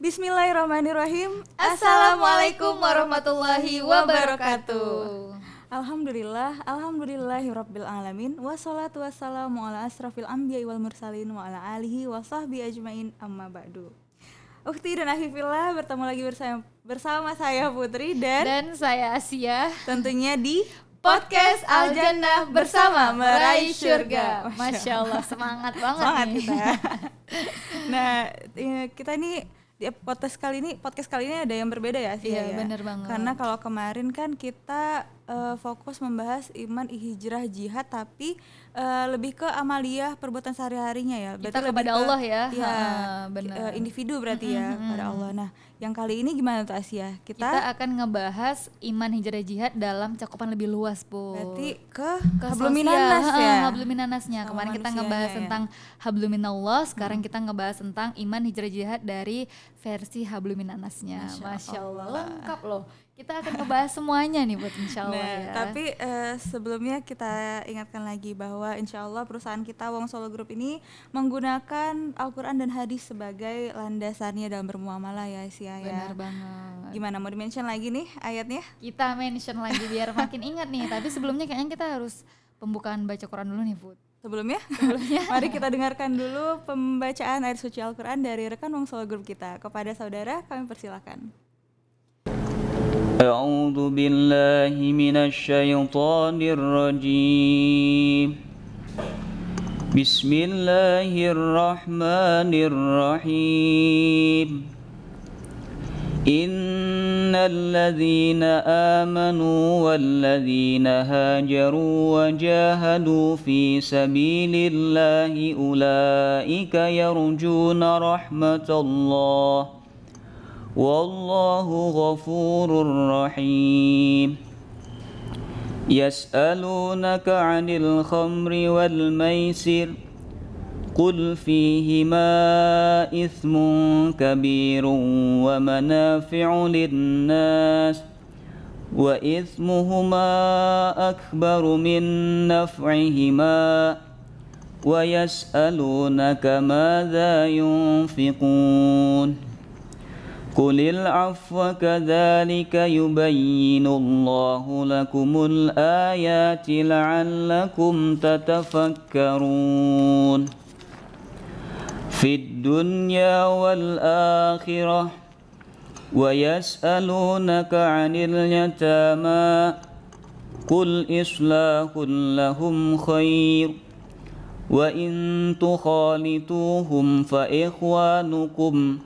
Bismillahirrahmanirrahim. Assalamualaikum warahmatullahi wabarakatuh. Alhamdulillahirabbil alamin. Wassalatu wassalamu ala asrafil anbiya'i wal mursalin wa ala alihi wa sahbihi ajmain, amma ba'du. Ukhti dan akhifillah, bertemu lagi bersama saya Putri dan saya Asia. Tentunya di Podcast Al Jannah bersama meraih surga. Masya Allah, semangat banget nih. Kita. Nah, kita ini di podcast kali ini ada yang berbeda ya sih. Iya, benar banget. Karena kalau kemarin kan kita fokus membahas iman, hijrah, jihad, tapi lebih ke amaliyah perbuatan sehari-harinya ya. Berarti kita kepada Allah ya. Iya, benar. Individu berarti ya pada Allah. Nah, yang kali ini gimana tuh Asia? Kita akan ngebahas iman, hijrah, jihad dalam cakupan lebih luas, Bu. Berarti ke habluminanas ya. Habluminanasnya. Kemarin kita ngebahas tentang habluminallah, sekarang kita ngebahas tentang iman, hijrah, jihad dari versi habluminanasnya. Masya Allah, lengkap loh. Kita akan ngebahas semuanya nih buat insya Allah ya. Tapi sebelumnya kita ingatkan lagi bahwa insya Allah perusahaan kita Wong Solo Group ini menggunakan Al-Quran dan hadis sebagai landasannya dalam bermuamalah ya Sia ya. Benar banget. Gimana, mau di-mention lagi nih ayatnya? Kita mention lagi biar makin ingat nih. Tapi sebelumnya kayaknya kita harus pembukaan baca Quran dulu nih Put. Sebelumnya mari kita dengarkan dulu pembacaan ayat suci Al-Quran dari rekan Wong Solo Group kita. Kepada saudara kami persilakan. أعوذ بالله من الشيطان الرجيم بسم الله الرحمن الرحيم إن الذين آمنوا والذين هاجروا وجاهدوا في سبيل الله أولئك يرجون رحمة الله والله غفور رحيم يسألونك عن الخمر والميسر قل فيهما إثم كبير ومنافع للناس وإثمهما أكبر من نفعهما ويسألونك ماذا ينفقون قل العفو كذلك يبين الله لكم الآيات لعلكم تتفكرون في الدنيا والآخرة ويسألونك عن اليتامى قل إصلاح لهم خير وإن تخالطوهم فإخوانكم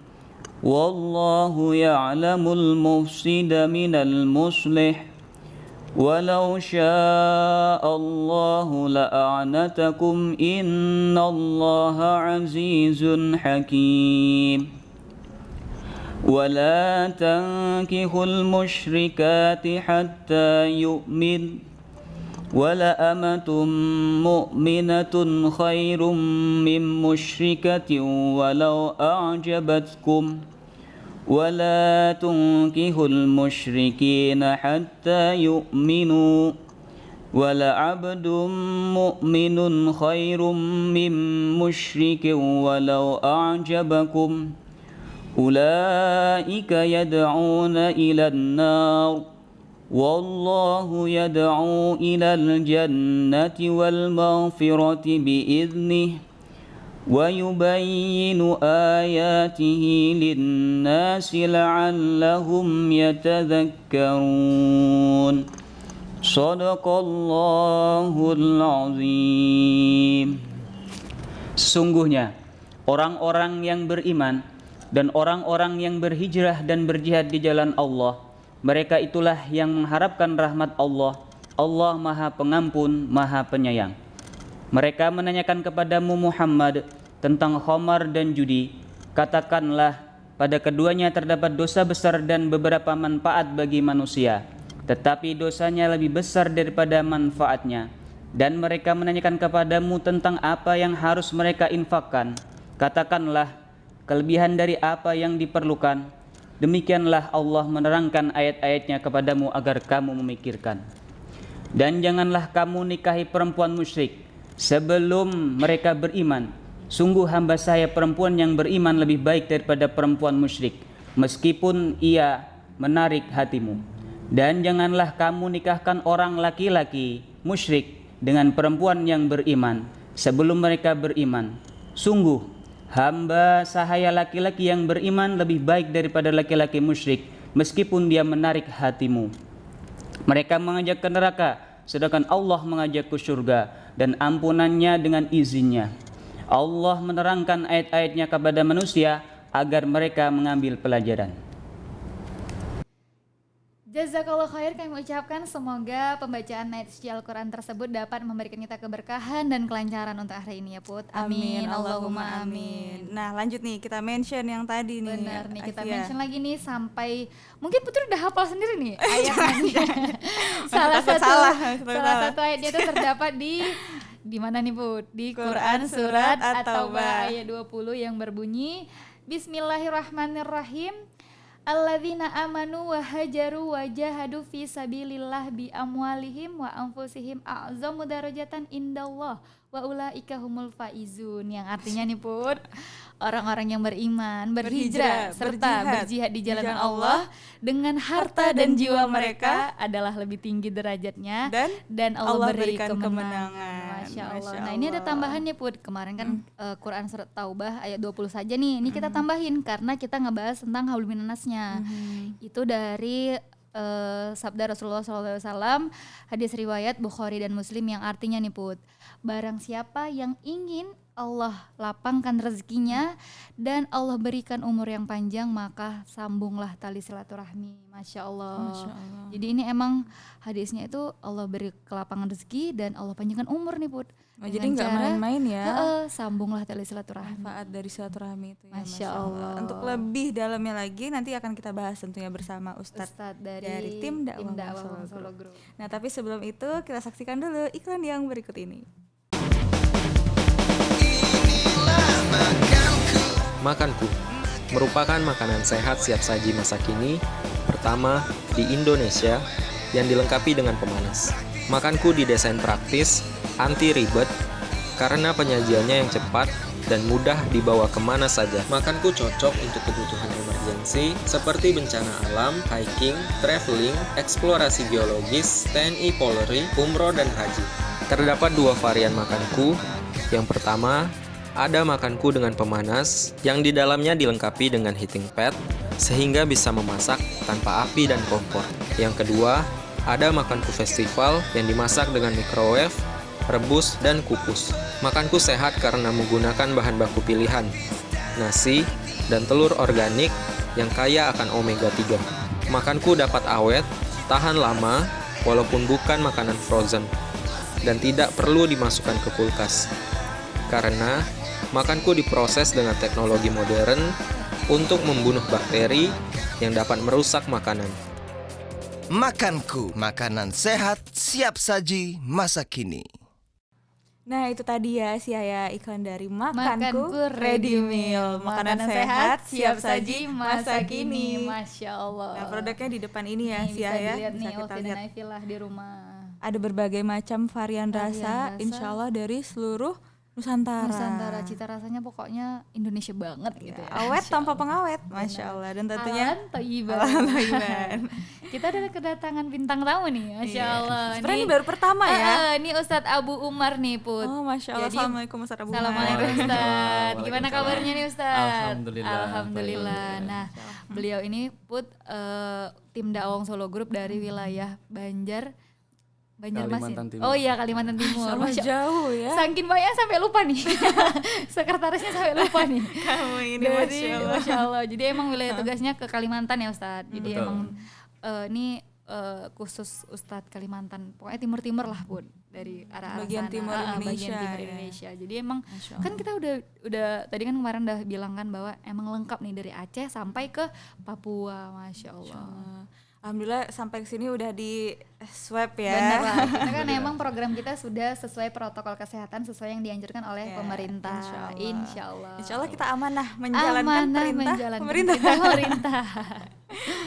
والله يعلم المفسد من المصلح ولو شاء الله لأعنتكم إن الله عزيز حكيم ولا تنكحوا المشركات حتى يؤمن ولأمة مؤمنة خير من مشركة ولو أعجبتكم ولا تنكحوا المشركين حتى يؤمنوا ولعبد مؤمن خير من مشرك ولو أعجبكم أولئك يدعون إلى النار والله يدعو إلى الجنة والمغفرة بإذنه ويبين آياته للناس لعلهم يتذكرون صدق الله العظيم. Sesungguhnya orang-orang yang beriman dan orang-orang yang berhijrah dan berjihad di jalan Allah, mereka itulah yang mengharapkan rahmat Allah. Allah Maha Pengampun, Maha Penyayang. Mereka menanyakan kepadamu Muhammad tentang khamar dan judi. Katakanlah, pada keduanya terdapat dosa besar dan beberapa manfaat bagi manusia, tetapi dosanya lebih besar daripada manfaatnya. Dan mereka menanyakan kepadamu tentang apa yang harus mereka infakkan. Katakanlah, kelebihan dari apa yang diperlukan. Demikianlah Allah menerangkan ayat-ayatnya kepadamu agar kamu memikirkan. Dan janganlah kamu nikahi perempuan musyrik sebelum mereka beriman, Sungguh hamba saya perempuan yang beriman lebih baik daripada perempuan musyrik, meskipun ia menarik hatimu. Dan janganlah kamu nikahkan orang laki-laki musyrik dengan perempuan yang beriman sebelum mereka beriman. Sungguh hamba sahaya laki-laki yang beriman lebih baik daripada laki-laki musyrik, meskipun dia menarik hatimu. Mereka mengajak ke neraka, sedangkan Allah mengajak ke surga dan ampunannya dengan izinnya. Allah menerangkan ayat-ayatnya kepada manusia agar mereka mengambil pelajaran. Jazakallah khair, kami ucapkan semoga pembacaan ayat suci Al-Quran tersebut dapat memberikan kita keberkahan dan kelancaran untuk hari ini ya Put. Amin, Allahumma amin. Nah lanjut nih, kita mention yang tadi nih. Benar nih, kita mention lagi nih sampai mungkin Putri udah hafal sendiri nih ayatnya. salah satu ayatnya itu terdapat di mana nih Put? Di Quran surat At-Taubah ayat 20 yang berbunyi Bismillahirrahmanirrahim. Alladzina amanu wa hajaru wa jahadu fi sabilillah bi amwalihim wa anfusihim a'zamu darajatan indallah wa ulaika humul faizun, yang artinya nih Put, orang-orang yang beriman, berhijrah serta berjihad di jalan Allah dengan harta dan jiwa mereka adalah lebih tinggi derajatnya dan Allah beri kemenangan. Masya Allah. Nah ini ada tambahannya Put, kemarin kan Quran surat Taubah ayat 20 saja nih, ini kita tambahin karena kita ngebahas tentang hablum minannasnya. Itu dari sabda Rasulullah SAW, hadis riwayat Bukhari dan Muslim yang artinya nih Put, barang siapa yang ingin Allah lapangkan rezekinya dan Allah berikan umur yang panjang, maka sambunglah tali silaturahmi. Masya Allah. Jadi ini emang hadisnya itu Allah beri kelapangan rezeki dan Allah panjangkan umur nih Put. Jadi nggak main-main ya. Sambunglah tali silaturahmi. Manfaat dari silaturahmi itu ya. Masya Allah. Untuk lebih dalamnya lagi nanti akan kita bahas tentunya bersama Ustadz dari tim dakwah Solo Group. Nah tapi sebelum itu kita saksikan dulu iklan yang berikut ini. Makanku merupakan makanan sehat siap saji masa kini pertama di Indonesia yang dilengkapi dengan pemanas. Makanku didesain praktis, anti ribet, karena penyajiannya yang cepat dan mudah dibawa kemana saja. Makanku cocok untuk kebutuhan emergensi seperti bencana alam, hiking, traveling, eksplorasi geologis, TNI Polri, umroh dan haji. Terdapat 2 varian makanku. Yang pertama, ada makanku dengan pemanas yang di dalamnya dilengkapi dengan heating pad sehingga bisa memasak tanpa api dan kompor. Yang kedua, ada makanku festival yang dimasak dengan microwave, rebus, dan kukus. Makanku sehat karena menggunakan bahan baku pilihan, nasi, dan telur organik yang kaya akan omega 3. Makanku dapat awet, tahan lama, walaupun bukan makanan frozen, dan tidak perlu dimasukkan ke kulkas. Karena makanku diproses dengan teknologi modern untuk membunuh bakteri yang dapat merusak makanan. Makanku, makanan sehat siap saji masa kini. Nah itu tadi ya iklan dari Makanku Ready Meal, makanan sehat siap saji masa kini. Masya Allah. Nah produknya di depan ini ya bisa dilihat nih, kita lihat di rumah. Ada berbagai macam varian rasa, insya Allah dari seluruh Nusantara. Cita rasanya pokoknya Indonesia banget gitu ya. Awet tanpa pengawet, Masya Allah. Dan tentunya Thayyiban. Kita ada kedatangan bintang tamu nih, Masya Allah. Sebenarnya ini baru pertama ya. Ini Ustadz Abu Umar nih Put. Oh Masya Allah. Assalamualaikum Ustadz Abu Umar. Assalamualaikum Ustadz. Gimana kabarnya nih Ustadz? Alhamdulillah. Nah beliau ini Put tim dakwah Solo Group dari wilayah Banjarmasin. Timur. Oh iya Kalimantan Timur. Sama jauh ya. Saking banyak sampai lupa nih. Sekretarisnya sampai lupa nih. Kamu ini Masya Allah. Jadi emang wilayah tugasnya ke Kalimantan ya Ustadz. Jadi Betul. emang ini khusus Ustadz Kalimantan. Pokoknya timur-timur lah Bun. Dari arah bagian sana. timur Indonesia. Bagian timur Indonesia. Jadi emang kan kita udah tadi kan kemarin udah bilang kan bahwa emang lengkap nih dari Aceh sampai ke Papua. Masya Allah. Alhamdulillah sampai ke sini udah di swab ya. Benar lah. Kita kan emang program kita sudah sesuai protokol kesehatan sesuai yang dianjurkan oleh pemerintah. Insya Allah. Insya Allah kita amanah menjalankan perintah pemerintah.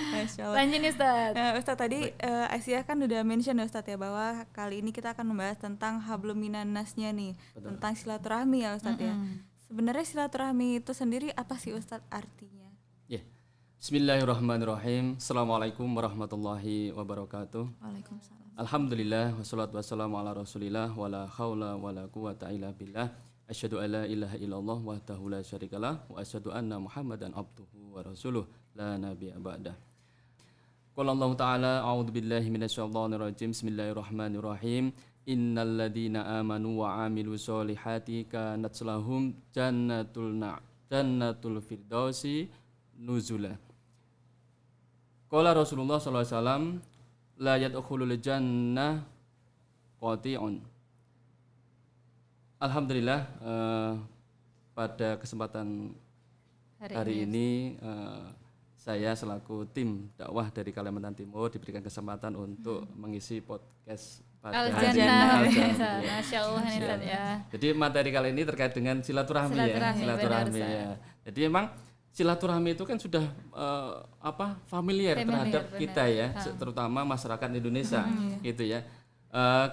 Masya Allah. Lanjut nih Ustadz. Nah, Ustadz tadi Aisyah kan udah mention ya Ustadz ya bahwa kali ini kita akan membahas tentang hablum minannasnya nih. Betul. Tentang silaturahmi ya Ustadz ya. Sebenarnya silaturahmi itu sendiri apa sih Ustadz artinya? Ya. Bismillahirrahmanirrahim. Assalamualaikum warahmatullahi wabarakatuh. Waalaikumsalam. Alhamdulillah wassalatu wassalamu ala Rasulillah wala haula wala quwata illa billah. Asyhadu an la ilaha illallah wahdahu la syarikalah wa asyhadu anna Muhammadan abduhu wa rasuluh la nabiyya ba'dah. Qala Allah Ta'ala a'udzu billahi minasyaitonir rajim. Bismillahirrahmanirrahim. Innal ladzina amanu wa 'amilus solihati kanat lahum jannatul firdausi nuzula. Qala Rasulullah sallallahu alaihi wasallam la yadkhulul jannah qati'un. Alhamdulillah pada kesempatan hari ini saya selaku tim dakwah dari Kalimantan Timur diberikan kesempatan untuk mengisi podcast pada hari ini. Al-Jannah. Masya Allah nih Ustaz ya. Jadi materi kali ini terkait dengan silaturahmi ya. Silaturahmi ya. Jadi emang silaturahmi itu kan sudah familiar terhadap kita ya, terutama masyarakat Indonesia gitu ya.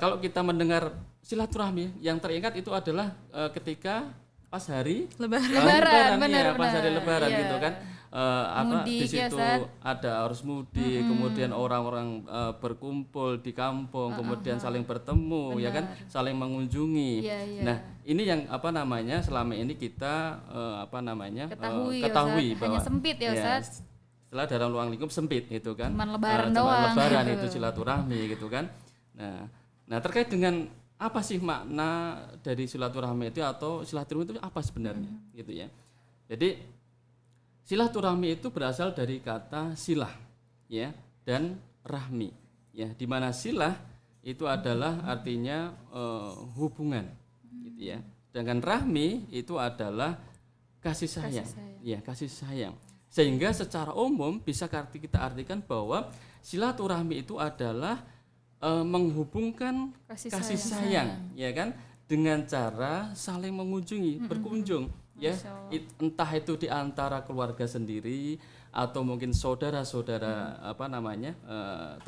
Kalau kita mendengar silaturahmi yang teringat itu adalah ketika pas hari Lebaran, pas hari Lebaran gitu kan. Di situ ada arus mudik, kemudian orang-orang berkumpul di kampung, kemudian saling bertemu, ya kan, saling mengunjungi. Nah, ini yang selama ini kita ketahui bahwa hanya sempit ya Ustaz. Setelah dalam ruang lingkup sempit gitu kan. Cuman Lebaran doang. Lebaran itu silaturahmi gitu kan. Nah, terkait dengan apa sih makna dari silaturahmi itu atau silaturahmi itu apa sebenarnya gitu ya. Jadi silaturahmi itu berasal dari kata silah ya dan rahmi ya, di mana silah itu adalah artinya hubungan gitu ya. Sedangkan rahmi itu adalah kasih sayang. Ya, kasih sayang. Sehingga secara umum bisa kita artikan bahwa silaturahmi itu adalah menghubungkan kasih sayang ya kan, dengan cara saling mengunjungi, berkunjung ya, entah itu di antara keluarga sendiri atau mungkin saudara-saudara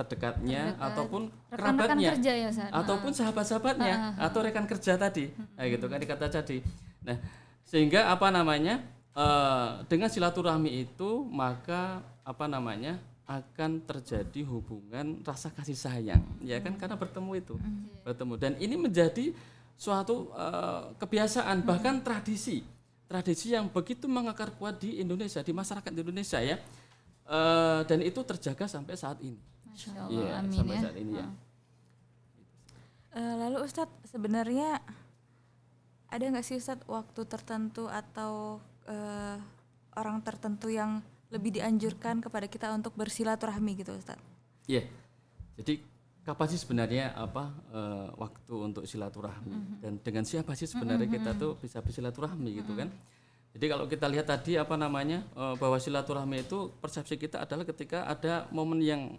terdekatnya ataupun kerabatnya ya, ataupun sahabat-sahabatnya atau rekan kerja tadi gitu kan dikata tadi. Nah, sehingga dengan silaturahmi itu maka akan terjadi hubungan rasa kasih sayang ya kan, karena bertemu dan ini menjadi suatu kebiasaan bahkan tradisi yang begitu mengakar kuat di Indonesia, di masyarakat Indonesia ya, dan itu terjaga sampai saat ini. Masya Allah, amin sampai ya. saat ini ya. Lalu Ustadz, sebenarnya ada nggak sih Ustadz waktu tertentu atau orang tertentu yang lebih dianjurkan kepada kita untuk bersilaturahmi gitu Ustadz? Iya. Jadi kapan sih sebenarnya waktu untuk silaturahmi dan dengan siapa sih sebenarnya kita tuh bisa bersilaturahmi gitu kan? Jadi kalau kita lihat tadi bahwa silaturahmi itu persepsi kita adalah ketika ada momen yang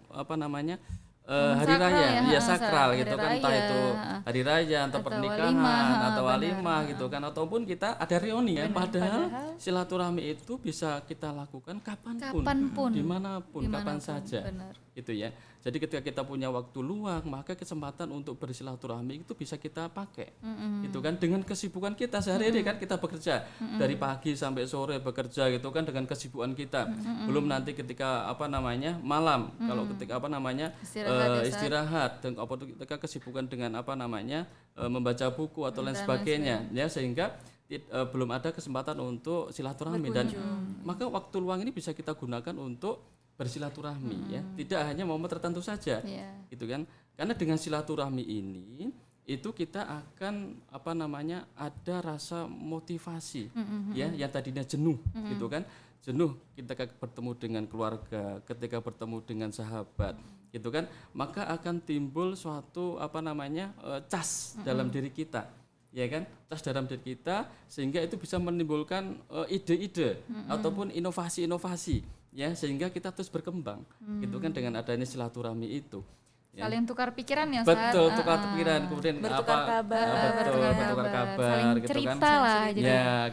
hari raya ya sakral gitu kan, entah itu hari raya atau pernikahan atau walimah gitu kan, ataupun kita ada reuni ya, padahal silaturahmi itu bisa kita lakukan kapanpun, dimanapun, kapan saja gitu ya. Jadi ketika kita punya waktu luang, maka kesempatan untuk bersilaturahmi itu bisa kita pakai gitu kan, dengan kesibukan kita sehari-hari kan, kita bekerja dari pagi sampai sore bekerja gitu kan dengan kesibukan kita, belum nanti ketika malam kalau ketika istirahat dan ketika kesibukan dengan membaca buku atau lain sebagainya ya, sehingga belum ada kesempatan untuk silaturahmi dan maka waktu luang ini bisa kita gunakan untuk bersilaturahmi ya, tidak hanya momen tertentu saja gitu kan, karena dengan silaturahmi ini itu kita akan ada rasa motivasi ya, yang tadinya jenuh gitu kan, jenuh ketika bertemu dengan keluarga, ketika bertemu dengan sahabat gitu kan, maka akan timbul suatu cas dalam diri kita ya kan, cas dalam diri kita, sehingga itu bisa menimbulkan ide-ide ataupun inovasi-inovasi ya, sehingga kita terus berkembang gitu kan dengan adanya silaturahmi itu. Saling tukar pikiran ya Ustaz. Betul, tukar pikiran, kemudian Bertukar kabar. betul, bertukar kabar, Saling gitu cerita kan. lah, jadi. Ya,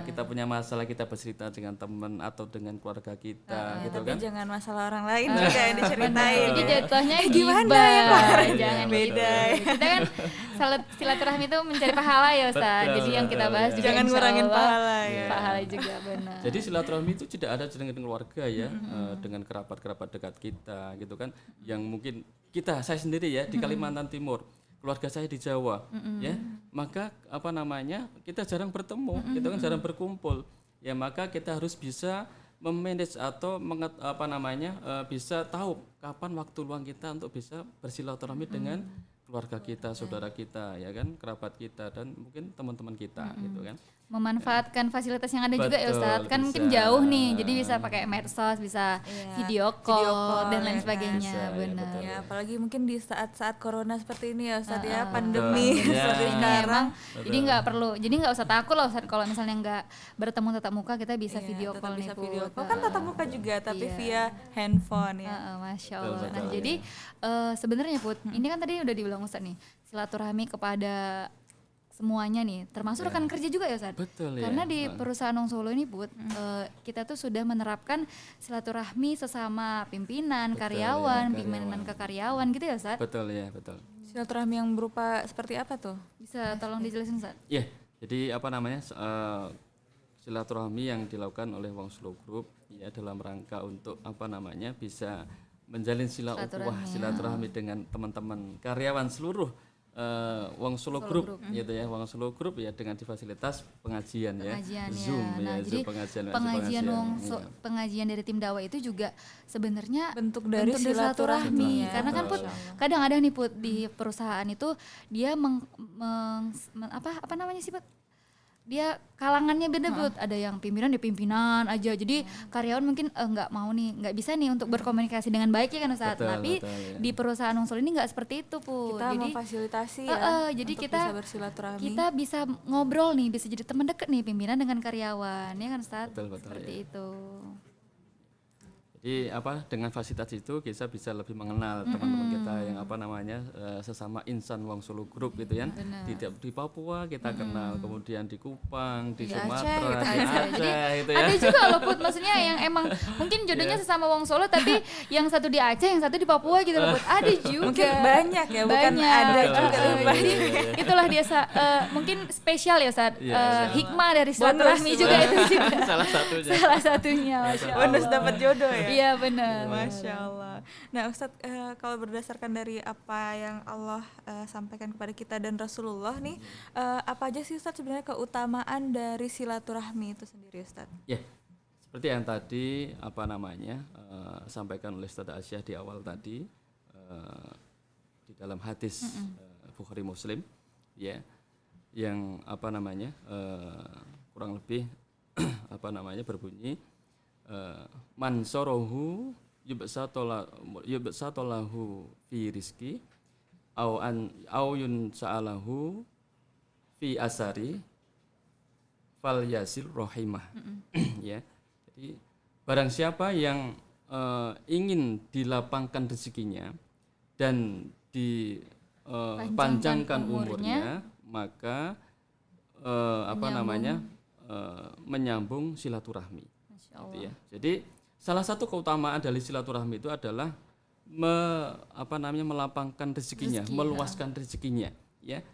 kita punya masalah, kita bercerita dengan teman atau dengan keluarga kita, gitu Tapi kan. jangan masalah orang lain juga yang diceritain. Jadi jatuhnya Gimana ya, gibah. Kak? Jangan Beda. gitu. Kita kan silaturahmi itu mencari pahala ya Ustaz. Betul, Jadi yang kita betul, bahas ya. juga Jangan insya ngurangin Allah pahala ya. Pahala juga benar. Jadi silaturahmi itu tidak ada dengan keluarga ya, dengan kerabat-kerabat dekat kita, gitu kan. Yang mungkin saya sendiri ya di Kalimantan Timur, keluarga saya di Jawa, ya, maka kita jarang bertemu, gitu kan, jarang berkumpul, ya, maka kita harus bisa memanage atau bisa tahu kapan waktu luang kita untuk bisa bersilaturahmi dengan keluarga kita, saudara kita, ya kan, kerabat kita dan mungkin teman-teman kita, gitu kan. Memanfaatkan fasilitas yang ada juga ya Betul, Ustaz. Kan mungkin bisa. jauh nih, jadi bisa pakai medsos, bisa video call dan lain ya kan. sebagainya, Bisa, ya, benar. betul. Ya, apalagi mungkin di saat-saat corona seperti ini ya Ustaz ya, pandemi Betul. seperti Ya. sekarang. Jadi nggak usah takut loh Ustaz, kalau misalnya nggak bertemu tatap muka kita bisa Iya, video tetap call bisa nih Put. video call. Kan tatap muka juga tapi Iya. via handphone ya. Masya Betul, Allah. Nah betul, jadi sebenarnya Put, ini kan tadi udah dibilang Ustaz nih, silaturahmi kepada semuanya nih, termasuk rekan kerja juga ya Ustaz. Betul, ya. Karena di perusahaan Wong Solo ini Put, kita tuh sudah menerapkan silaturahmi sesama pimpinan, karyawan, pimpinan ke karyawan gitu ya Ustaz. Betul ya, betul. Silaturahmi yang berupa seperti apa tuh? Bisa tolong dijelasin Ustaz? Ya, jadi silaturahmi yang dilakukan oleh Wong Solo Group ya dalam rangka untuk bisa menjalin silaturahmi dengan teman-teman karyawan seluruh Wong Solo Group gitu ya, Wong Solo Group ya dengan fasilitas pengajian ya, Zoom Nah, ya, jadi Zoom pengajian dari tim dakwah itu juga sebenarnya Bentuk dari silaturahmi ya. Karena kan Put, kadang ada nih Put di perusahaan itu dia apa namanya sih Put? Dia kalangannya beda Put, ada yang pimpinan dia pimpinan aja, jadi karyawan mungkin nggak bisa nih untuk berkomunikasi dengan baik ya kan Ustaz. Betul, Tapi betul, ya. di perusahaan Wong Solo ini nggak seperti itu Put. Kita Jadi memfasilitasi ya. jadi untuk kita bisa bersilaturahmi. kita bisa ngobrol nih, bisa jadi teman dekat nih pimpinan dengan karyawan ya kan Ustaz. Betul, Seperti ya. itu. Jadi dengan fasilitas itu kita bisa lebih mengenal teman-teman kita yang sesama insan Wong Solo Group gitu ya. Di Papua kita kenal, kemudian di Kupang, di Sumatera, di Aceh gitu ya. Ada juga loh Put, maksudnya yang emang mungkin jodohnya sesama Wong Solo tapi yang satu di Aceh, yang satu di Papua gitu loh Put. Ada juga. Mungkin banyak ya, bukan ada juga lebih banyak. Itulah dia mungkin spesial ya Ustaz. Iya. Hikmah dari silaturahmi juga itu juga. Salah satunya. Salah satunya. Masya Allah. Bonus dapat jodoh ya. Iya benar. Masya Allah. Nah Ustadz, kalau berdasarkan dari apa yang Allah sampaikan kepada kita dan Rasulullah nih, apa aja sih Ustadz sebenarnya keutamaan dari silaturahmi itu sendiri Ustadz? Ya, seperti yang tadi sampaikan oleh Ustaz Asyah di awal tadi, di dalam hadis Bukhari Muslim, ya, yang kurang lebih berbunyi man sorohu yubsatolahu fi rizki au yun sa'alahu fi asari fal yasil rohimah. Ya, jadi barang siapa yang ingin dilapangkan rezekinya dan dipanjangkan umurnya, maka menyambung silaturahmi. Gitu ya. Jadi salah satu keutamaan dari silaturahmi itu adalah melapangkan rezekinya, meluaskan rezekinya, ya.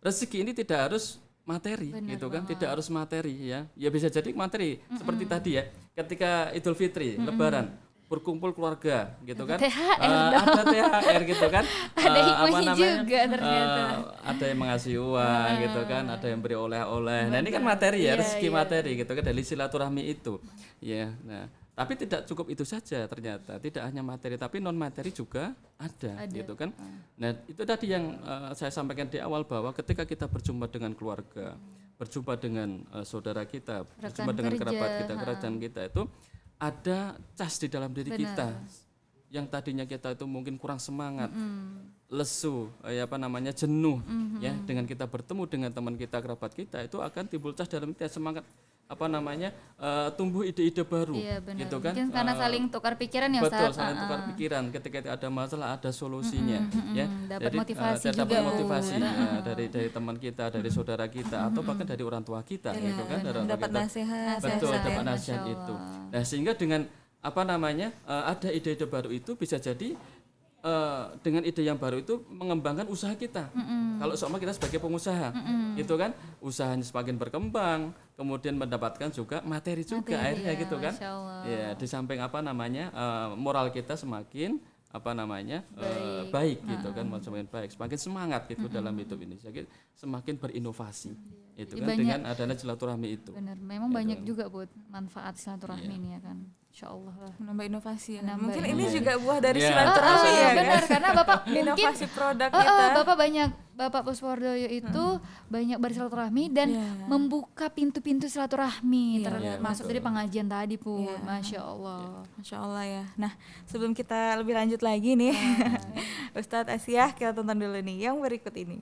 Rezeki ini tidak harus materi, gitu kan? Tidak harus materi, ya. Ya bisa jadi materi seperti tadi ya. Ketika Idul Fitri, Lebaran, berkumpul keluarga, gitu kan? Ada THR gitu kan? Ada hikmahnya juga ternyata. Ada yang mengasih uang, gitu kan? Ada yang beri oleh-oleh. Nah ini kan materi ya, rezeki materi, gitu kan? Dari silaturahmi itu, ya. Nah, tapi tidak cukup itu saja ternyata, tidak hanya materi, tapi non materi juga ada. Gitu kan? Nah itu tadi yang saya sampaikan di awal bahwa ketika kita berjumpa dengan keluarga, berjumpa dengan saudara kita, berjumpa dengan kerabat kita, kerajaan kita itu ada cas di dalam diri kita yang tadinya kita itu mungkin kurang semangat, lesu, jenuh, ya, dengan kita bertemu dengan teman kita, kerabat kita itu akan timbul cas dalam kita, semangat tumbuh ide-ide baru, Iya, benar. gitu kan? Mungkin karena saling tukar pikiran ya Betul, Ustaz. saling tukar pikiran. Ketika ada masalah ada solusinya, ya. Dapat Jadi, motivasi dapat juga, Bu. motivasi dari teman kita, dari saudara kita, atau bahkan dari orang tua kita, gitu kan? Dari orang tua Dapat kita. nasihat. Betul, Nasihat, dapat ya. nasihat Masya itu. Allah. Nah, sehingga dengan ada ide-ide baru itu bisa jadi dengan ide yang baru itu mengembangkan usaha kita. Kalau seumpama kita sebagai pengusaha, gitu kan, usahanya semakin berkembang, kemudian mendapatkan juga materi juga akhirnya, gitu kan. Masya Allah. Ya, di samping moral kita semakin baik gitu kan, semakin baik, semakin semangat gitu dalam hidup ini, semakin berinovasi, itu kan, banyak- dengan adanya silaturahmi itu. Benar, memang banyak juga buat manfaat silaturahmi ini ya kan. Insya Allah lah. Menambah inovasi ya. Menambah Mungkin inovasi. ini juga buah dari Iya. silaturahmi ya kan. Benar, karena Bapak mungkin Inovasi produk kita. Bapak Puswardoyo itu banyak bersilaturahmi dan membuka pintu-pintu silaturahmi, termasuk dari pengajian tadi pun. Masya Allah. Masya Allah ya. Nah, sebelum kita lebih lanjut lagi nih, Ustadz Asyah, kita tonton dulu nih yang berikut ini.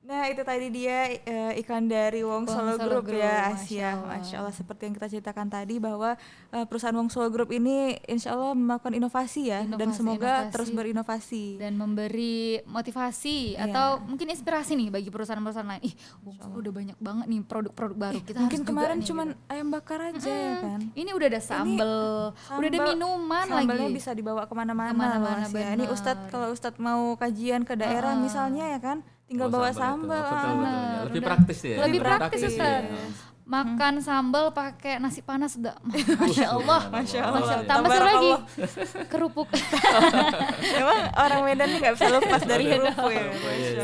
Nah, itu tadi dia iklan dari Wong Solo Group ya, Asia. Masya Allah. Seperti yang kita ceritakan tadi bahwa perusahaan Wong Solo Group ini insya Allah melakukan inovasi ya, dan semoga terus berinovasi dan memberi motivasi atau mungkin inspirasi nih bagi perusahaan-perusahaan lain. Wong Solo udah banyak banget nih produk-produk baru. Kita mungkin harus kemarin juga cuman nih, ayam bakar aja ya kan. ini udah ada sambel, udah ada minuman sambalnya lagi. bisa dibawa kemana-mana, Kemana-mana, loh, Asia. Ini bener. Ustadz, kalau Ustadz mau kajian ke daerah misalnya ya kan, tinggal bawa sambal. Betul. Lebih praktis ya. Lebih praktis ya. Ustaz. Makan sambal pakai nasi panas udah Masya Allah. Masya Masya Allah. Allah. Tambah satu lagi Tabarakallah. kerupuk. Emang orang Medan nih nggak bisa lepas dari kerupuk ya.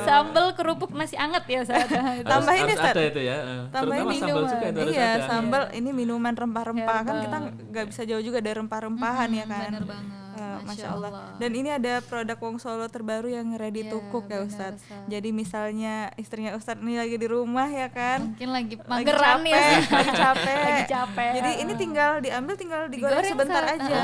Sambal kerupuk nasi anget ya Ustaz. Tambahin harus nih, Ustaz. ada itu ya. Tambahin Terutama sambal juga itu harus iya, ada. sambal ini minuman rempah-rempah kan, Hebat. kita nggak bisa jauh juga dari rempah-rempahan ya kan. Bener banget. Masya Allah. Dan ini ada produk Wong Solo terbaru yang ready to cook ya bener, Ustadz. Ustaz. Jadi misalnya istrinya Ustadz ini lagi di rumah ya kan, Mungkin lagi lagi mageran ya. lagi capek. Lagi capek. Jadi ini tinggal diambil, tinggal digoreng sebentar Ustaz. aja.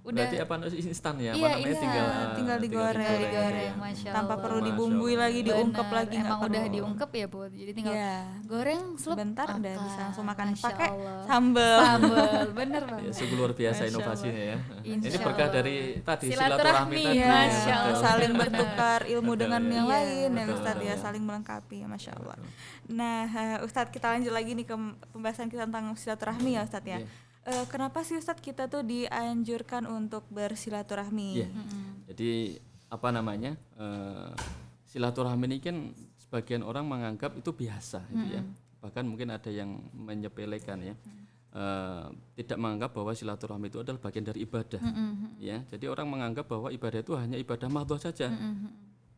Udah Berarti apa instan ya? Iya, namanya instan. Tinggal digoreng. digoreng, Masya Tanpa Allah. perlu dibumbui lagi, diungkep Bener, lagi, nggak emang perlu. udah diungkep ya Bu. Jadi tinggal Iya. goreng Sebentar udah bisa langsung makan Masya pakai Allah. sambal. Sambal, bener Ya, banget. sungguh luar biasa inovasinya ya. Ini Insya berkah Allah. dari tadi Silaturahmi, silaturahmi tadi. Masya Ya, Allah. betul. Saling bertukar ilmu Betul, dengan ya. yang Iya, lain ya betul, Ustadz ya, betul. saling melengkapi ya, Masya Allah. Nah Ustadz, kita lanjut lagi nih ke pembahasan kita tentang silaturahmi ya Ustadz ya. Iya. Kenapa sih Ustadz kita tuh dianjurkan untuk bersilaturahmi? Iya. Jadi silaturahmi ini kan sebagian orang menganggap itu biasa gitu ya. Bahkan mungkin ada yang menyepelekan ya. Tidak menganggap bahwa silaturahmi itu adalah bagian dari ibadah. Ya. Jadi orang menganggap bahwa ibadah itu hanya ibadah mahdoh saja.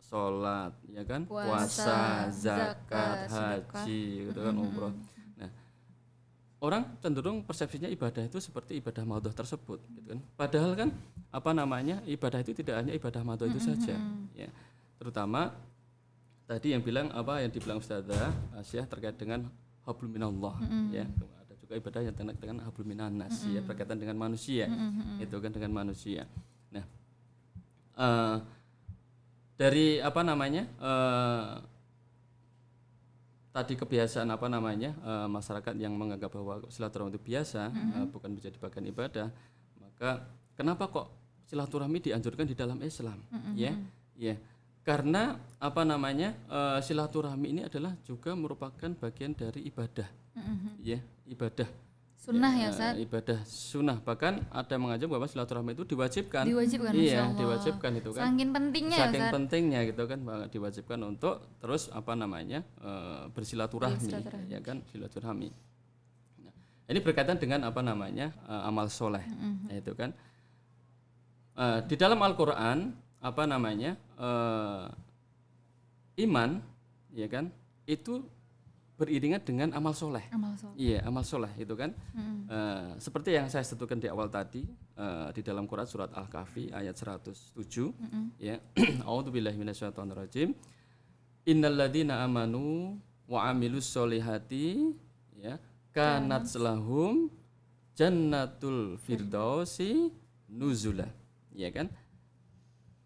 Sholat, ya kan? Puasa, zakat, haji, gitu kan, umroh. Nah, orang cenderung persepsinya ibadah itu seperti ibadah madhah tersebut gitu kan. Padahal kan ibadah itu tidak hanya ibadah madhah itu saja ya. Terutama tadi yang dibilang Ustazah Asyah terkait dengan hablum minallah ya. Ada juga ibadah yang terkait dengan hablum minannas ya, berkaitan dengan manusia. Itu kan dengan manusia. Nah, dari tadi kebiasaan masyarakat yang menganggap bahwa silaturahmi itu biasa, bukan bisa dibagian ibadah, maka kenapa kok silaturahmi dianjurkan di dalam Islam? Ya, karena apa namanya silaturahmi ini adalah juga merupakan bagian dari ibadah, ya ibadah. Sunnah ya Ustaz? Ibadah sunnah, bahkan ada mengajar bahwa silaturahmi itu diwajibkan. Diwajibkan, iya, Masya Allah. diwajibkan itu kan. Saking pentingnya ya Saking Ustaz? pentingnya gitu kan, diwajibkan untuk terus apa namanya bersilaturahmi, ya kan, silaturahmi. Nah, ini berkaitan dengan apa namanya amal soleh, itu kan. Di dalam Al-Quran apa namanya iman, ya kan, itu beriringan dengan amal soleh. Iya, amal soleh itu kan. Seperti yang saya sebutkan di awal tadi di dalam Quran surat Al-Kahfi ayat 107, ya. A'udzubillahi minasyaitonirrajim. Innalladzina amanu wa amilus solihati, ya, kanat lahum jannatul firdausi nuzula, ya kan.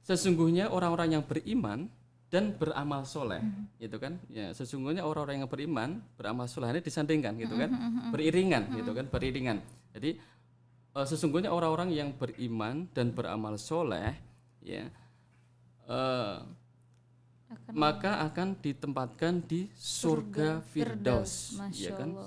Sesungguhnya orang-orang yang beriman dan beramal soleh, gitu kan? Ya, sesungguhnya orang-orang yang beriman, beramal soleh ini disandingkan, gitu kan? Beriringan, gitu kan? Beriringan. Jadi sesungguhnya orang-orang yang beriman dan beramal soleh, ya, maka akan ditempatkan di surga Firdaus, ya kan?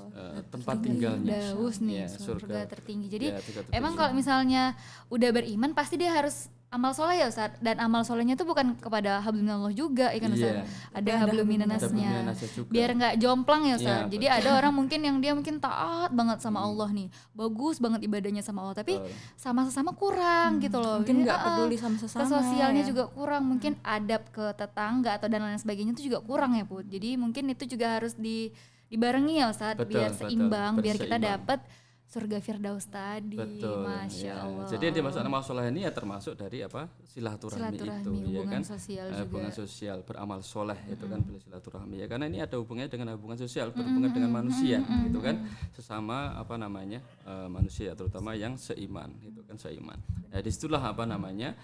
Tempat tinggalnya. Firdaus nih, Ya, surga tertinggi. Jadi ya, surga tertinggi. emang kalau misalnya udah beriman pasti dia harus amal soleh ya Ustaz, dan amal solehnya itu bukan kepada hablumminallah juga ya kan Ustaz, Iya. ada habluminanasnya, juga. biar nggak jomplang ya Ustaz. Iya, Jadi ada orang mungkin yang dia mungkin taat banget sama Allah nih, bagus banget ibadahnya sama Allah, tapi sama sesama kurang gitu loh. Mungkin Jadi, nggak peduli sama sesama, ke sosialnya ya. juga kurang, mungkin adab ke tetangga atau dan lain sebagainya itu juga kurang ya Put. Jadi mungkin itu juga harus dibarengi ya Ustaz, biar seimbang, biar kita dapat surga Firdaus tadi. Betul, Masya ya. Allah. Jadi yang dimaksud amal soleh ini ya termasuk dari apa silaturahmi itu, ya hubungan kan? sosial juga. Hubungan sosial, beramal soleh itu kan silaturahmi ya, karena ini ada hubungannya dengan hubungan sosial, berhubungan dengan manusia, gitu kan? Sesama apa namanya manusia, terutama yang seiman, itu kan seiman. Ya, disitulah apa namanya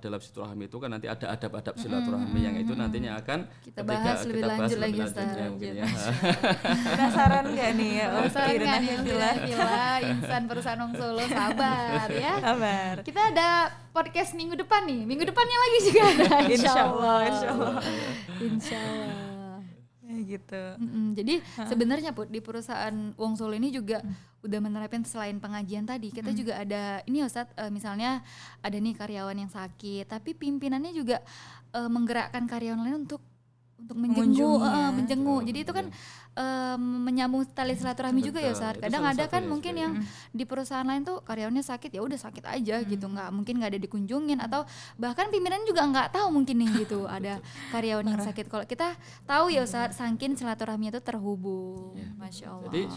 dalam silaturahmi itu kan nanti ada adab-adab silaturahmi yang itu nantinya akan Kita bahas lebih lanjut lagi, Ustaz. mungkin ya. Penasaran nggak nih ya? Penasaran nggak nih Villa Insan Perusahaan Wong Solo, sabar ya. Kabar. Kita ada podcast minggu depan nih, minggu depannya lagi juga ada. Insya Allah, insya Allah. Insya Allah. Ya gitu. Jadi sebenarnya Put, di perusahaan Wong Solo ini juga udah menerapkan selain pengajian tadi, kita juga ada ini Ustadz, misalnya ada nih karyawan yang sakit, tapi pimpinannya juga menggerakkan karyawan lain untuk menjenguk. Jadi itu kan menyambung tali silaturahmi juga ya Ustadz. Kadang ada kan mungkin yang di perusahaan lain tuh karyawannya sakit, ya udah sakit aja gitu, mungkin nggak ada dikunjungin, atau bahkan pimpinan juga nggak tahu mungkin nih gitu ada karyawan yang sakit. Kalau kita tahu ya Ustadz, saking silaturahmi itu terhubung. Masya Allah. Jadi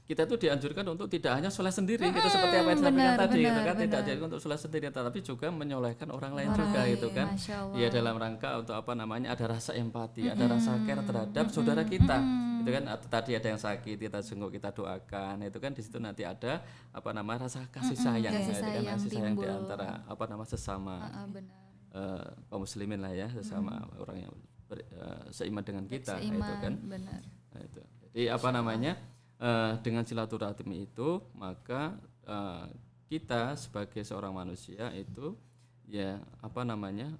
kita tuh dianjurkan untuk tidak hanya soleh sendiri, gitu seperti apa yang disampaikan tadi, gitu kan, tidak dianjurkan untuk soleh sendiri, tapi juga menyolehkan orang lain juga, gitu kan. Ya dalam rangka untuk apa namanya ada rasa empati, ada rasa care terhadap saudara kita, gitu kan. Atau tadi ada yang sakit, kita jenguk, kita doakan, itu kan di situ nanti ada apa namanya rasa kasih sayang, kasih sayang di antara apa nama sesama kaum muslimin lah ya, sesama orang yang seiman dengan kita, itu kan. Nah, itu. Jadi apa namanya dengan silaturahmi itu maka kita sebagai seorang manusia itu ya apa namanya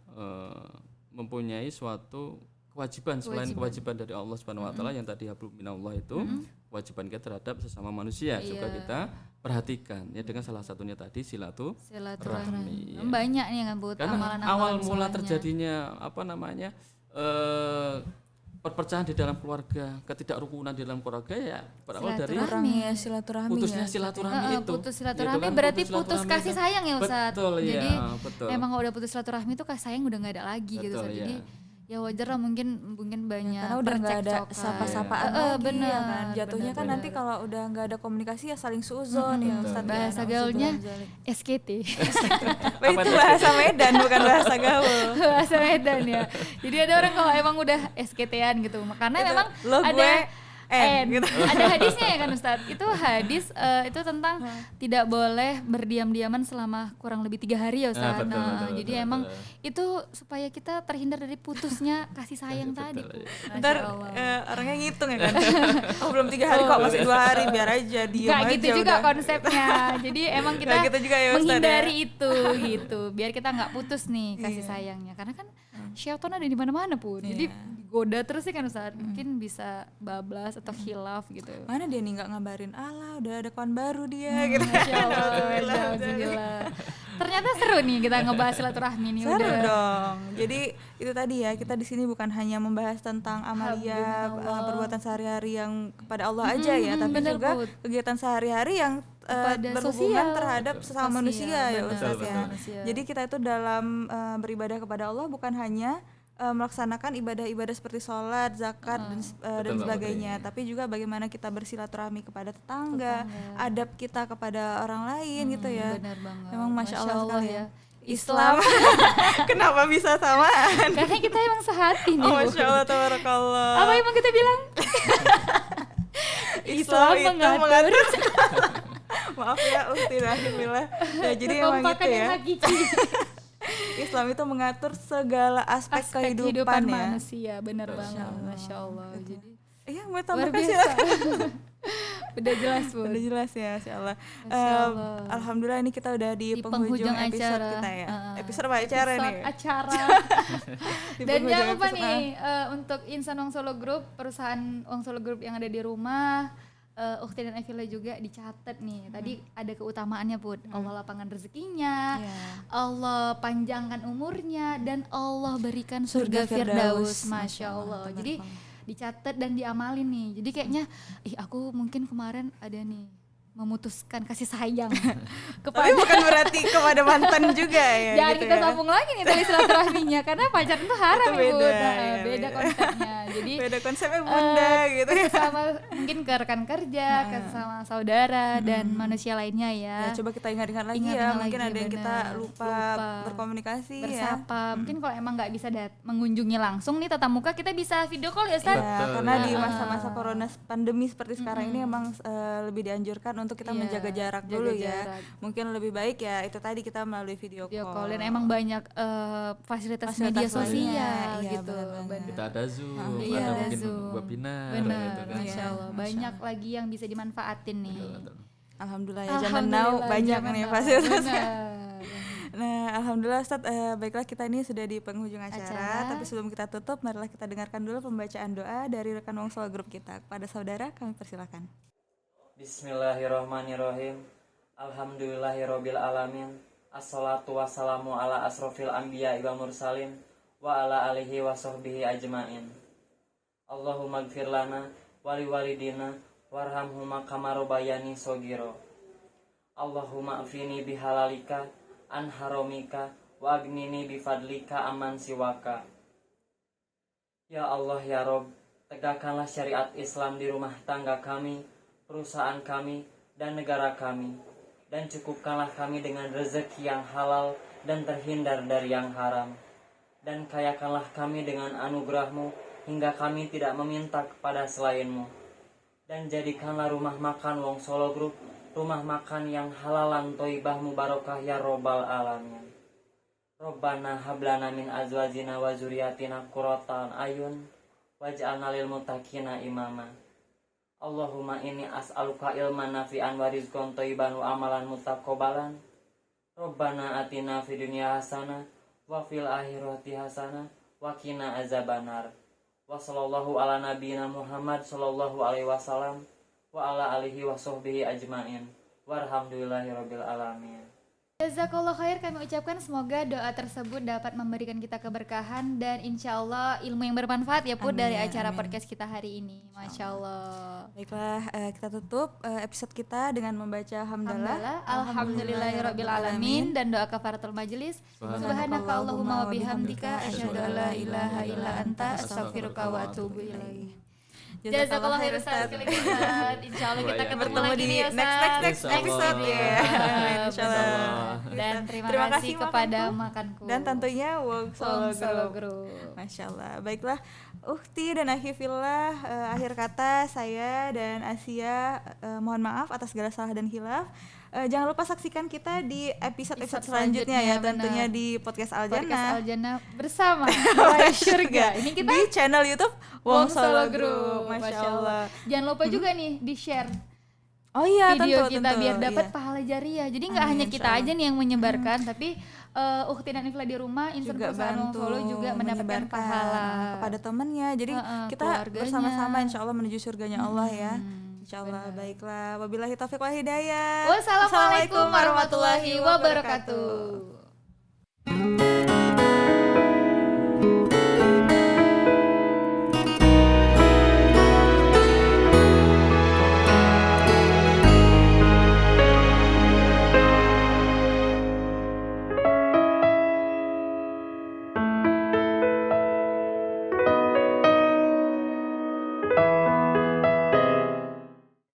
mempunyai suatu kewajiban selain kewajiban dari Allah Subhanahu wa taala yang tadi hablum minallah itu kewajiban kita terhadap sesama manusia juga kita perhatikan ya, dengan salah satunya tadi silaturahmi. Banyak nih kan Bu, karena awal mula terjadinya apa namanya perpecahan di dalam keluarga, ketidakrukunan di dalam keluarga ya berawal dari silaturahmi. Putusnya silaturahmi itu. Putus silaturahmi gitu kan, berarti putus kasih itu. sayang ya Ustaz. Betul, jadi betul. emang kalau udah putus silaturahmi itu kasih sayang udah nggak ada lagi gitu Ustaz. Jadi ya wajar lah mungkin banyak karena udah nggak ada sapa-sapaan lagi bener, ya kan. Jatuhnya kan nanti kalau udah nggak ada komunikasi ya saling suzon ya Ustaz. Bahasa gaulnya SKT. Itu bahasa Medan bukan bahasa gaul. Bahasa Medan ya. Jadi ada orang kalau emang udah SKT-an gitu. Karena memang gitu. Ada hadisnya ya kan Ustadz. Itu hadis itu tentang tidak boleh berdiam-diaman selama kurang lebih 3 hari ya Ustadz. Jadi emang itu supaya kita terhindar dari putusnya kasih sayang tadi. Ntar orangnya ngitung ya kan. Oh belum 3 hari kok, masih 2 hari, biar aja diem Gak aja gitu juga udah. konsepnya. Jadi emang kita Gak gitu juga ya, Ustadz, menghindari ya. itu gitu. Biar kita nggak putus nih kasih sayangnya. Karena kan syaitan ada di mana-mana pun. Jadi digoda terus sih kan Ustaz. Mungkin bisa bablas atau khilaf gitu. Mana dia nih nggak ngabarin, alah udah ada kawan baru dia gitu. Masya Allah, alhamdulillah. Ternyata seru nih kita ngebahas silaturahmi nih. Seru Udah. dong. Jadi itu tadi ya, kita di sini bukan hanya membahas tentang amalia perbuatan sehari-hari yang kepada Allah aja ya, tapi bener, juga Put. kegiatan sehari-hari yang Kepada berhubungan sosial. terhadap sesama Sosial, manusia ya benar, Ustaz betul, ya. manusia. Jadi kita itu dalam beribadah kepada Allah bukan hanya melaksanakan ibadah-ibadah seperti sholat, zakat dan sebagainya, tapi juga bagaimana kita bersilaturahmi kepada tetangga, adab kita kepada orang lain gitu ya. Benar banget. Memang masya Allah sekali ya. Islam. Kenapa bisa samaan? Karena kita emang sehati nih. Oh, masya Allah, tabarakallah. Apa emang kita bilang? Islam Islam itu mengatur. Maaf ya, alhamdulillah. Ya, jadi emang gitu Kekompakan yang ya. hakiki. Islam itu mengatur segala aspek, kehidupan ya. manusia, benar banget. Masya Allah. Jadi Iya, mau tambah luar kasih biasa. Udah jelas Bu. Udah jelas ya, Masya Allah. Masya Allah. Alhamdulillah ini kita udah di penghujung episode acara kita ya. Episode apa acara nih? Acara. Di Dan penghujung jangan lupa episode. nih untuk Insan Wong Solo Group, perusahaan Wong Solo Group yang ada di rumah, Ukhti dan Evila juga dicatat nih. Tadi ada keutamaannya Put. Allah lapangkan rezekinya, Iya. Allah panjangkan umurnya, dan Allah berikan Surga surga Firdaus. Firdaus. Masya Allah. benar Jadi banget. dicatat dan diamalin nih. Jadi kayaknya, aku mungkin kemarin ada nih memutuskan kasih sayang Tapi kepada. bukan berarti kepada mantan juga ya. Jangan gitu kita ya. sambung lagi nih tali silaturahminya karena pacaran tuh haram Itu ya beda, Bud. Nah, ya, beda beda. konsepnya. Jadi Beda konsepnya bunda gitu ya. sama mungkin ke rekan kerja, ke sama saudara dan manusia lainnya ya. Ya, coba kita ingat-ingat lagi Ingat-ingat ya, mungkin lagi, ada yang kita benar. lupa berkomunikasi ya. Bersapa. Mungkin kalau emang nggak bisa mengunjungi langsung nih tatap muka, kita bisa video call ya Ustaz. Ya, karena di masa-masa corona pandemi seperti sekarang ini emang lebih dianjurkan untuk kita Iya, menjaga jarak jaga dulu ya. jarak. Mungkin lebih baik ya itu tadi kita melalui video Video call. call dan emang banyak fasilitas Fasilitas media lainnya, sosial iya, gitu. benar-benar. Kita ada Zoom, Iya, ada ada mungkin Zoom. webinar Benar, gitu kan. Masya Allah. Banyak lagi yang bisa dimanfaatin nih. Alhamdulillah ya, zaman now banyak nih now, fasilitasnya. benar. Nah, alhamdulillah Ustaz, baiklah kita ini sudah di penghujung acara, Acara. tapi sebelum kita tutup, marilah kita dengarkan dulu pembacaan doa dari rekan Wong Solo Group kita. Kepada saudara kami persilakan. Bismillahirrahmanirrahim. Alhamdulillahirabbil alamin. Assalatu wassalamu ala asrofil anbiya wal mursalin wa ala alihi wa sahbihi ajmain. Allahumma gfir lana wali walidina warhamhuma kama rabbayani shogiro. Allahumma afini bihalalika an haramika wa agnini bifadlika aman siwaka. Ya Allah ya Rob, tegakkanlah syariat Islam di rumah tangga kami, perusahaan kami, dan negara kami, dan cukupkanlah kami dengan rezeki yang halal dan terhindar dari yang haram, dan kayakanlah kami dengan anugerah-Mu hingga kami tidak meminta kepada selain-Mu, dan jadikanlah rumah makan Wong Solo Group rumah makan yang halalan toibah mubarakah ya robbal alamin. Robbana hablana min azwajina wa zuriyatina qurratan ayun waj'alna lil muttaqina imama. Allahumma inni as'aluka ilman nafi'an wa rizqan thayyiban wa amalan muttaqabbalan. Rabbana atina fid dunya hasanah wa fil akhirati hasanah wa qina azabannar. Wa sallallahu ala nabiyyina Muhammad sallallahu alaihi wasallam wa ala alihi wa sahbihi ajmain. Walhamdulillahirabbil alamin. Jazakallah khair, kami ucapkan semoga doa tersebut dapat memberikan kita keberkahan dan insya Allah ilmu yang bermanfaat ya Put dari acara podcast kita hari ini. Masya Allah. Baiklah, kita tutup episode kita dengan membaca hamdalah. Alhamdulillahirabbil alamin dan doa kafaratul majelis. Subhanaka Allahumma wa bihamdika asyhadu an la ilaha illa anta astaghfiruka wa atubu ilaik. Jazakallah khair Ustaz. Insyaallah kita ketemu Bertemu lagi di nih ya, next Ustaz. episode ya. Insyaallah. Dan terima kasih kepada Makanku. Dan tentunya Wong Solo Solo Group. Group. Masya Allah. Baiklah, Ukti dan Akhifillah, akhir kata saya dan Asia mohon maaf atas segala salah dan hilaf. Jangan lupa saksikan kita di episode-episode selanjutnya ya, tentunya di podcast Aljannah Aljannah bersama Raih Surga. Ini kita di channel YouTube Wong Solo Group. Masya Allah. Jangan lupa juga nih di-share Oh iya, video tentu, kita tentu. biar dapat Iya. pahala jariah. Jadi nggak Amin, hanya kita insyaallah. aja nih yang menyebarkan, tapi Ukti dan Ifla di rumah, Insan Juga Perusahaan Wong bantu Solo juga mendapatkan menyebarkan pahala kepada temannya. Jadi kita keluarganya. bersama-sama insya Allah menuju surganya Allah ya. Insya Allah. Baiklah. Wabillahi taufiq wal hidayah. Wassalamualaikum warahmatullahi wabarakatuh.